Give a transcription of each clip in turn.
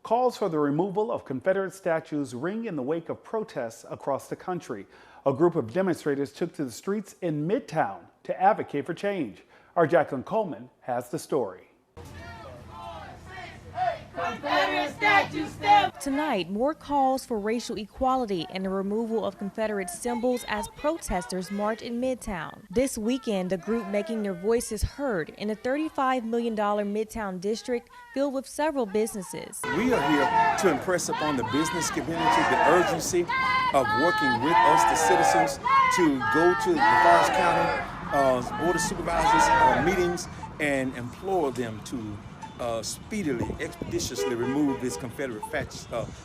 Calls for the removal of Confederate statues ring in the wake of protests across the country. A group of demonstrators took to the streets in Midtown to advocate for change. Our Jaclyn Coleman has the story. Tonight, more calls for racial equality and the removal of Confederate symbols as protesters march in Midtown. This weekend, the group making their voices heard in a $35 million Midtown district filled with several businesses. We are here to impress upon the business community the urgency of working with us, the citizens, to go to the Forest County Board of Supervisors meetings and implore them to speedily, expeditiously remove this Confederate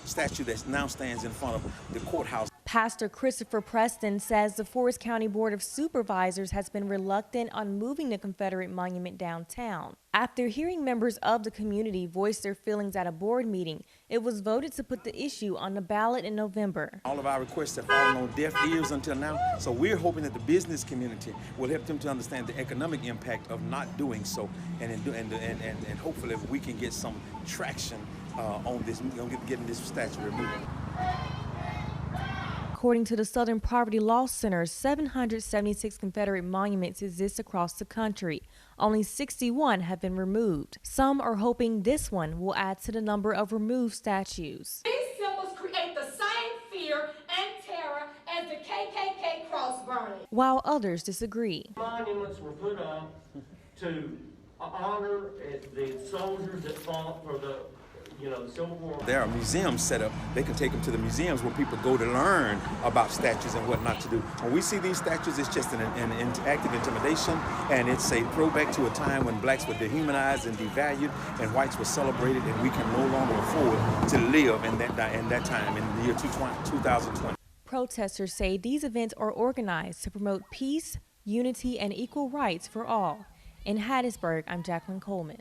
statue that now stands in front of the courthouse. Pastor Christopher Preston says the Forest County Board of Supervisors has been reluctant on moving the Confederate monument downtown. After hearing members of the community voice their feelings at a board meeting, it was voted to put the issue on the ballot in November. All of our requests have fallen on deaf ears until now, so we're hoping that the business community will help them to understand the economic impact of not doing so, and hopefully we can get some traction on this, getting this statue removed. According to the Southern Poverty Law Center, 776 Confederate monuments exist across the country. Only 61 have been removed. Some are hoping this one will add to the number of removed statues. These symbols create the same fear and terror as the KKK cross burning. While others disagree. Monuments were put up to honor the soldiers that fought for the Civil War. There are museums set up. They can take them to the museums where people go to learn about statues and what not to do. When we see these statues, it's just an act of intimidation, and it's a throwback to a time when blacks were dehumanized and devalued, and whites were celebrated, and we can no longer afford to live in that time, in the year 2020. Protesters say these events are organized to promote peace, unity, and equal rights for all. In Hattiesburg, I'm Jaclyn Coleman.